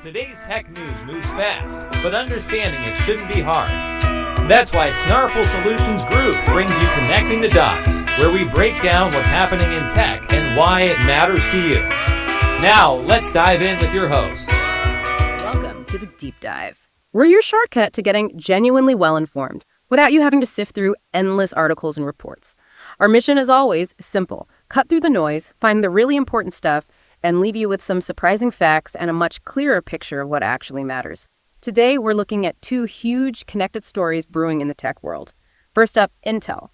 Today's tech news moves fast, but understanding it shouldn't be hard. That's why Snarful Solutions Group brings you Connecting the Dots, where we break down what's happening in tech and why it matters to you. Now, let's dive in with your hosts. Welcome to the Deep Dive. We're your shortcut to getting genuinely well-informed without you having to sift through endless articles and reports. Our mission is always simple. Cut through the noise, find the really important stuff, and leave you with some surprising facts and a much clearer picture of what actually matters. Today, we're looking at two huge connected stories brewing in the tech world. First up, Intel,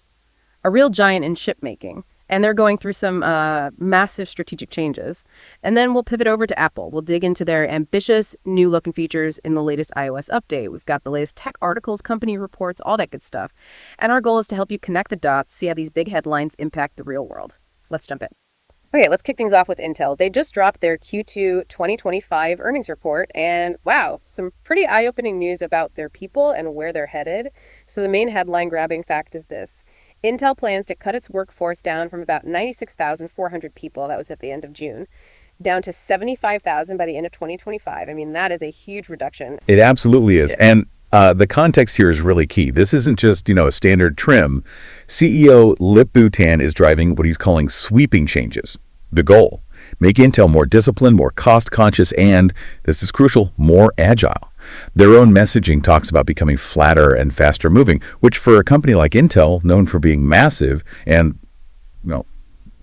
a real giant in chip making, and they're going through some massive strategic changes. And then we'll pivot over to Apple. We'll dig into their ambitious new looking features in the latest iOS update. We've got the latest tech articles, company reports, all that good stuff. And our goal is to help you connect the dots, see how these big headlines impact the real world. Let's jump in. Okay, let's kick things off with Intel. They just dropped their Q2 2025 earnings report, and wow, some pretty eye-opening news about their people and where they're headed. So the main headline-grabbing fact is this. Intel plans to cut its workforce down from about 96,400 people, that was at the end of June, down to 75,000 by the end of 2025. I mean, that is a huge reduction. It absolutely is. And the context here is really key. This isn't just, a standard trim. CEO Lip-Bu Tan is driving what he's calling sweeping changes. The goal, make Intel more disciplined, more cost-conscious, and, this is crucial, more agile. Their own messaging talks about becoming flatter and faster moving, which for a company like Intel, known for being massive and,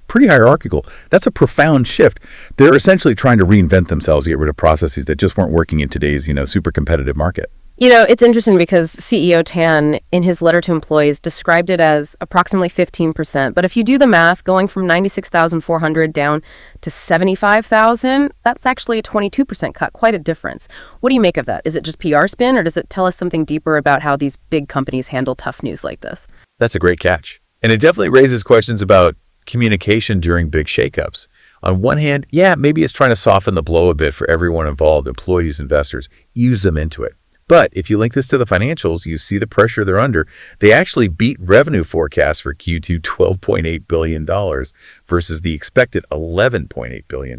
pretty hierarchical, that's a profound shift. They're essentially trying to reinvent themselves, get rid of processes that just weren't working in today's, super competitive market. It's interesting because CEO Tan, in his letter to employees, described it as approximately 15%. But if you do the math, going from 96,400 down to 75,000, that's actually a 22% cut, quite a difference. What do you make of that? Is it just PR spin, or does it tell us something deeper about how these big companies handle tough news like this? That's a great catch. And it definitely raises questions about communication during big shakeups. On one hand, maybe it's trying to soften the blow a bit for everyone involved, employees, investors, ease them into it. But if you link this to the financials, you see the pressure they're under. They actually beat revenue forecasts for Q2 $12.8 billion versus the expected $11.8 billion.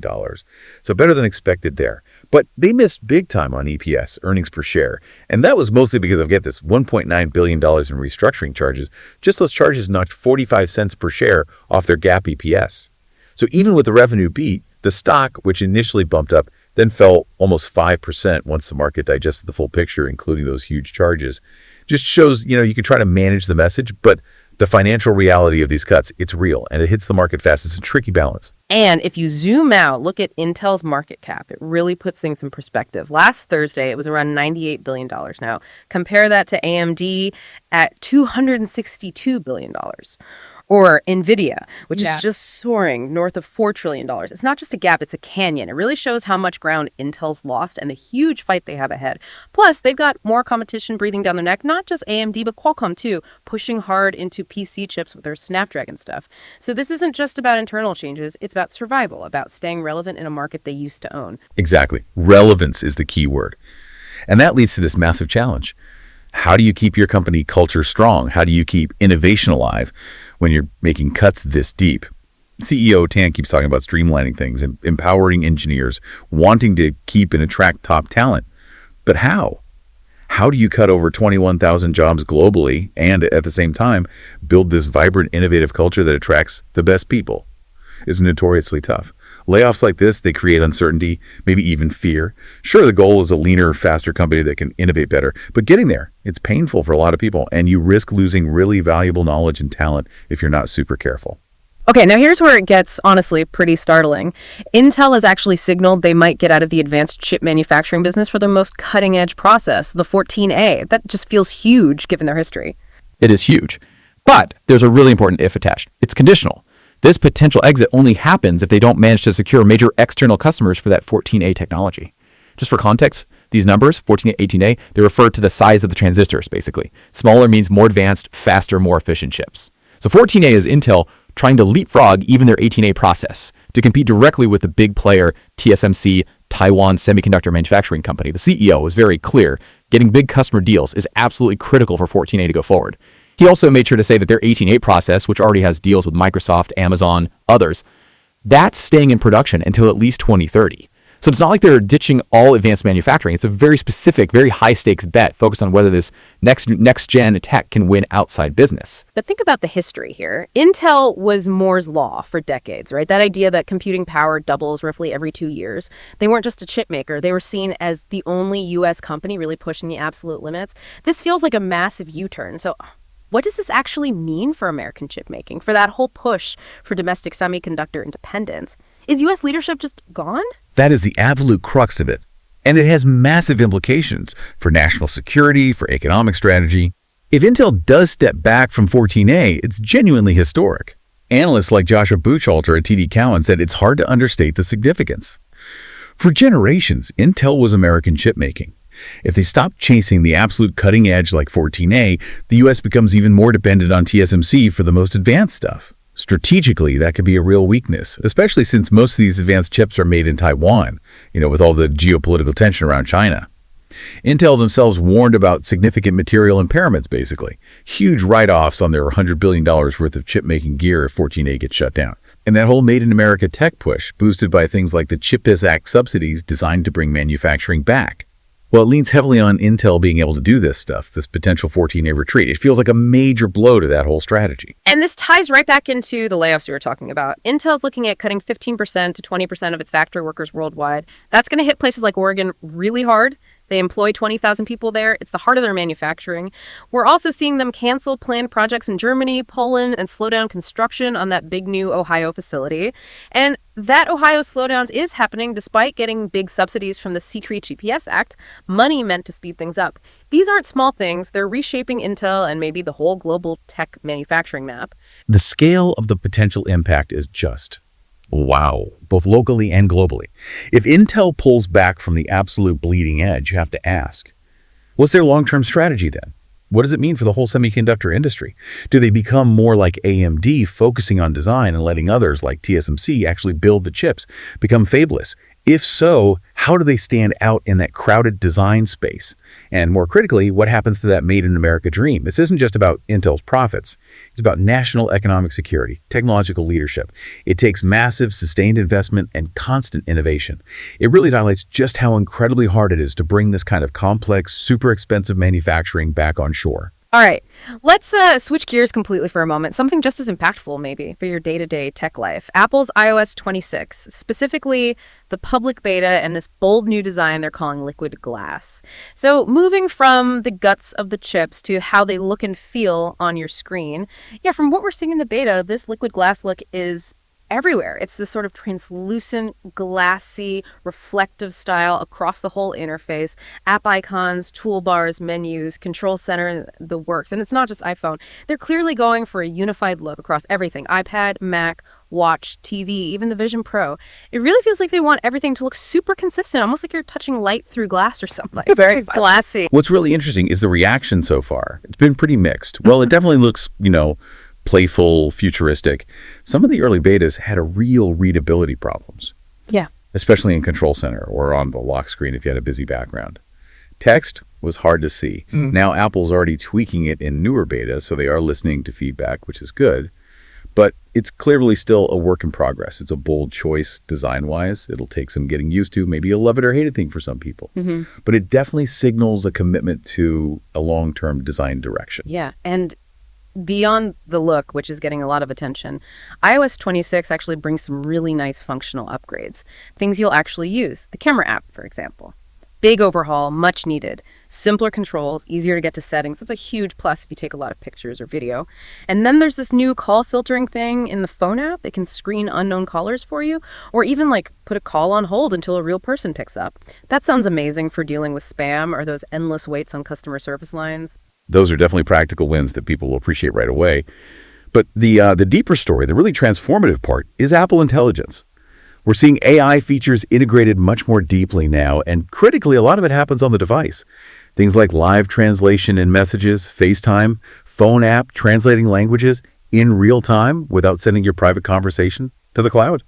So better than expected there. But they missed big time on EPS, earnings per share. And that was mostly because of, get this, $1.9 billion in restructuring charges. Just those charges knocked 45 cents per share off their GAAP EPS. So even with the revenue beat, the stock, which initially bumped up, then fell almost 5% once the market digested the full picture, including those huge charges. Just shows, you can try to manage the message, but the financial reality of these cuts, it's real, and it hits the market fast. It's a tricky balance. And if you zoom out, look at Intel's market cap, it really puts things in perspective. Last Thursday, it was around $98 billion. Now, compare that to AMD at $262 billion. Or NVIDIA, which is just soaring north of $4 trillion. It's not just a gap, it's a canyon. It really shows how much ground Intel's lost and the huge fight they have ahead. Plus, they've got more competition breathing down their neck, not just AMD, but Qualcomm too, pushing hard into PC chips with their Snapdragon stuff. So this isn't just about internal changes, it's about survival, about staying relevant in a market they used to own. Exactly. Relevance is the key word. And that leads to this massive challenge. How do you keep your company culture strong? How do you keep innovation alive when you're making cuts this deep? CEO Tan keeps talking about streamlining things and empowering engineers, wanting to keep and attract top talent. But how? How do you cut over 21,000 jobs globally and at the same time build this vibrant, innovative culture that attracts the best people? It's notoriously tough. Layoffs like this, they create uncertainty, maybe even fear. Sure, the goal is a leaner, faster company that can innovate better, but getting there, it's painful for a lot of people, and you risk losing really valuable knowledge and talent if you're not super careful. Okay, now here's where it gets, honestly, pretty startling. Intel has actually signaled they might get out of the advanced chip manufacturing business for their most cutting-edge process, the 14A. That just feels huge given their history. It is huge, but there's a really important if attached. It's conditional. This potential exit only happens if they don't manage to secure major external customers for that 14A technology. Just for context, these numbers, 14A, 18A, they refer to the size of the transistors, basically. Smaller means more advanced, faster, more efficient chips. So 14A is Intel trying to leapfrog even their 18A process to compete directly with the big player TSMC, Taiwan Semiconductor Manufacturing Company. The CEO was very clear, getting big customer deals is absolutely critical for 14A to go forward. He also made sure to say that their 18A process, which already has deals with Microsoft, Amazon, others, that's staying in production until at least 2030. So it's not like they're ditching all advanced manufacturing. It's a very specific, very high-stakes bet focused on whether this next-gen tech can win outside business. But think about the history here. Intel was Moore's law for decades, right? That idea that computing power doubles roughly every 2 years. They weren't just a chip maker. They were seen as the only U.S. company really pushing the absolute limits. This feels like a massive U-turn. So what does this actually mean for American chip making, for that whole push for domestic semiconductor independence? Is U.S. leadership just gone? That is the absolute crux of it. And it has massive implications for national security, for economic strategy. If Intel does step back from 14A, it's genuinely historic. Analysts like Joshua Buchalter at TD Cowen said it's hard to understate the significance. For generations, Intel was American chip making. If they stop chasing the absolute cutting edge like 14A, the U.S. becomes even more dependent on TSMC for the most advanced stuff. Strategically, that could be a real weakness, especially since most of these advanced chips are made in Taiwan, with all the geopolitical tension around China. Intel themselves warned about significant material impairments, basically. Huge write-offs on their $100 billion worth of chip-making gear if 14A gets shut down. And that whole Made in America tech push, boosted by things like the CHIPS Act subsidies designed to bring manufacturing back. Well, it leans heavily on Intel being able to do this stuff, this potential 14A retreat. It feels like a major blow to that whole strategy. And this ties right back into the layoffs we were talking about. Intel's looking at cutting 15% to 20% of its factory workers worldwide. That's going to hit places like Oregon really hard. They employ 20,000 people there. It's the heart of their manufacturing. We're also seeing them cancel planned projects in Germany, Poland, and slow down construction on that big new Ohio facility. And that Ohio slowdowns is happening despite getting big subsidies from the C3 GPS Act, money meant to speed things up. These aren't small things. They're reshaping Intel and maybe the whole global tech manufacturing map. The scale of the potential impact is just wow, both locally and globally. If Intel pulls back from the absolute bleeding edge, you have to ask, what's their long-term strategy then? What does it mean for the whole semiconductor industry? Do they become more like AMD, focusing on design and letting others like TSMC actually build the chips, become fabless? If so, how do they stand out in that crowded design space? And more critically, what happens to that Made in America dream? This isn't just about Intel's profits. It's about national economic security, technological leadership. It takes massive, sustained investment and constant innovation. It really highlights just how incredibly hard it is to bring this kind of complex, super expensive manufacturing back on shore. All right, let's switch gears completely for a moment. Something just as impactful, maybe, for your day-to-day tech life. Apple's iOS 26, specifically the public beta and this bold new design they're calling liquid glass. So moving from the guts of the chips to how they look and feel on your screen. Yeah, from what we're seeing in the beta, this liquid glass look is everywhere. It's this sort of translucent, glassy, reflective style across the whole interface. App icons, toolbars, menus, control center, the works. And it's not just iPhone. They're clearly going for a unified look across everything. iPad, Mac, Watch, TV, even the Vision Pro. It really feels like they want everything to look super consistent, almost like you're touching light through glass or something. Very glassy. What's really interesting is the reaction so far. It's been pretty mixed. Well, it definitely looks, playful, futuristic. Some of the early betas had a real readability problems. Yeah. Especially in Control Center or on the lock screen if you had a busy background. Text was hard to see. Now Apple's already tweaking it in newer betas, so they are listening to feedback, which is good. But it's clearly still a work in progress. It's a bold choice design-wise. It'll take some getting used to, maybe a love it or hate it thing for some people. But it definitely signals a commitment to a long-term design direction. Yeah, and beyond the look, which is getting a lot of attention, iOS 26 actually brings some really nice functional upgrades. Things you'll actually use. The camera app, for example. Big overhaul, much needed. Simpler controls, easier to get to settings. That's a huge plus if you take a lot of pictures or video. And then there's this new call filtering thing in the phone app. It can screen unknown callers for you, or even put a call on hold until a real person picks up. That sounds amazing for dealing with spam or those endless waits on customer service lines. Those are definitely practical wins that people will appreciate right away. But the deeper story, the really transformative part, is Apple Intelligence. We're seeing AI features integrated much more deeply now, and critically, a lot of it happens on the device. Things like live translation in messages, FaceTime, phone app, translating languages in real time without sending your private conversation to the cloud.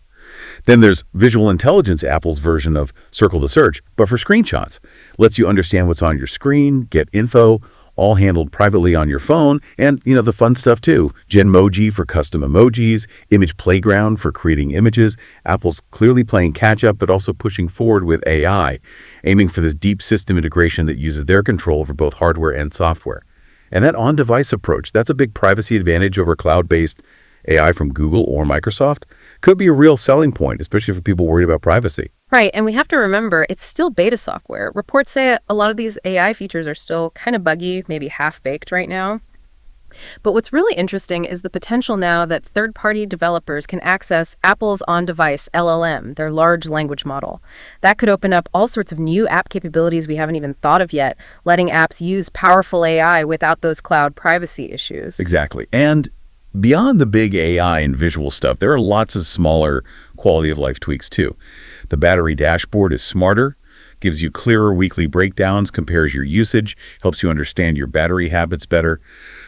Then there's Visual Intelligence, Apple's version of Circle to Search, but for screenshots. Lets you understand what's on your screen, get info, all handled privately on your phone, and, the fun stuff too. Genmoji for custom emojis, Image Playground for creating images. Apple's clearly playing catch-up, but also pushing forward with AI, aiming for this deep system integration that uses their control over both hardware and software. And that on-device approach, that's a big privacy advantage over cloud-based AI from Google or Microsoft. Could be a real selling point, especially for people worried about privacy. Right, and we have to remember, it's still beta software. Reports say a lot of these AI features are still kind of buggy, maybe half-baked right now. But what's really interesting is the potential now that third-party developers can access Apple's on-device LLM, their large language model. That could open up all sorts of new app capabilities we haven't even thought of yet, letting apps use powerful AI without those cloud privacy issues. Exactly. And beyond the big AI and visual stuff, there are lots of smaller quality of life tweaks too. The battery dashboard is smarter, gives you clearer weekly breakdowns, compares your usage, helps you understand your battery habits better.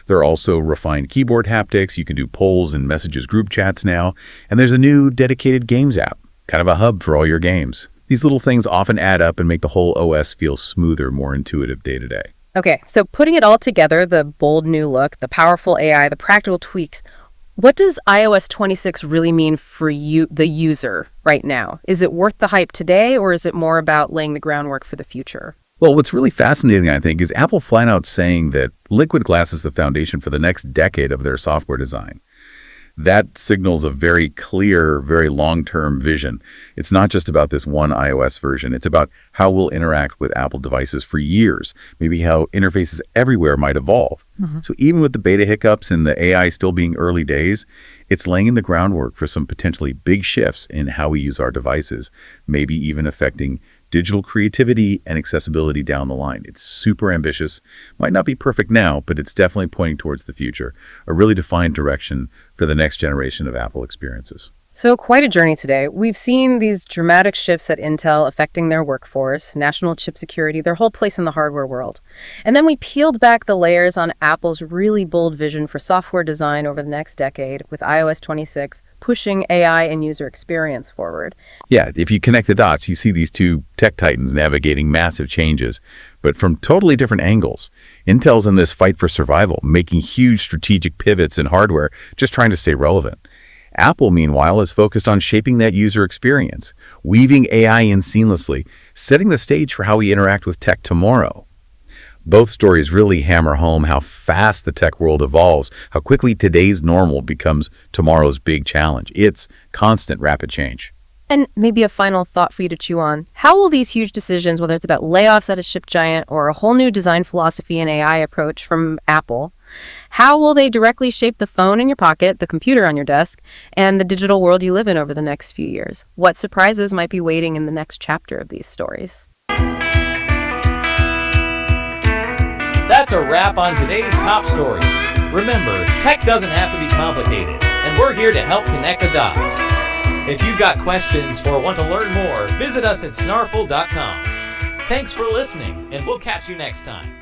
There are also refined keyboard haptics. You can do polls and messages group chats now. And there's a new dedicated games app, kind of a hub for all your games. These little things often add up and make the whole OS feel smoother, more intuitive day to day. Okay, so putting it all together, the bold new look, the powerful AI, the practical tweaks, what does iOS 26 really mean for you, the user, right now? Is it worth the hype today, or is it more about laying the groundwork for the future? Well, what's really fascinating, I think, is Apple flat out saying that liquid glass is the foundation for the next decade of their software design. That signals a very clear, very long-term vision. It's not just about this one iOS version. It's about how we'll interact with Apple devices for years, maybe how interfaces everywhere might evolve. So even with the beta hiccups and the AI still being early days, it's laying the groundwork for some potentially big shifts in how we use our devices, maybe even affecting digital creativity and accessibility down the line. It's super ambitious. Might not be perfect now, but it's definitely pointing towards the future, a really defined direction for the next generation of Apple experiences. So quite a journey today. We've seen these dramatic shifts at Intel affecting their workforce, national chip security, their whole place in the hardware world. And then we peeled back the layers on Apple's really bold vision for software design over the next decade with iOS 26 pushing AI and user experience forward. Yeah, if you connect the dots, you see these two tech titans navigating massive changes, but from totally different angles. Intel's in this fight for survival, making huge strategic pivots in hardware, just trying to stay relevant. Apple, meanwhile, is focused on shaping that user experience, weaving AI in seamlessly, setting the stage for how we interact with tech tomorrow. Both stories really hammer home how fast the tech world evolves, how quickly today's normal becomes tomorrow's big challenge. It's constant rapid change. And maybe a final thought for you to chew on. How will these huge decisions, whether it's about layoffs at a chip giant or a whole new design philosophy and AI approach from Apple, how will they directly shape the phone in your pocket, the computer on your desk, and the digital world you live in over the next few years? What surprises might be waiting in the next chapter of these stories? That's a wrap on today's top stories. Remember, tech doesn't have to be complicated, and we're here to help connect the dots. If you've got questions or want to learn more, visit us at snarful.com. Thanks for listening, and we'll catch you next time.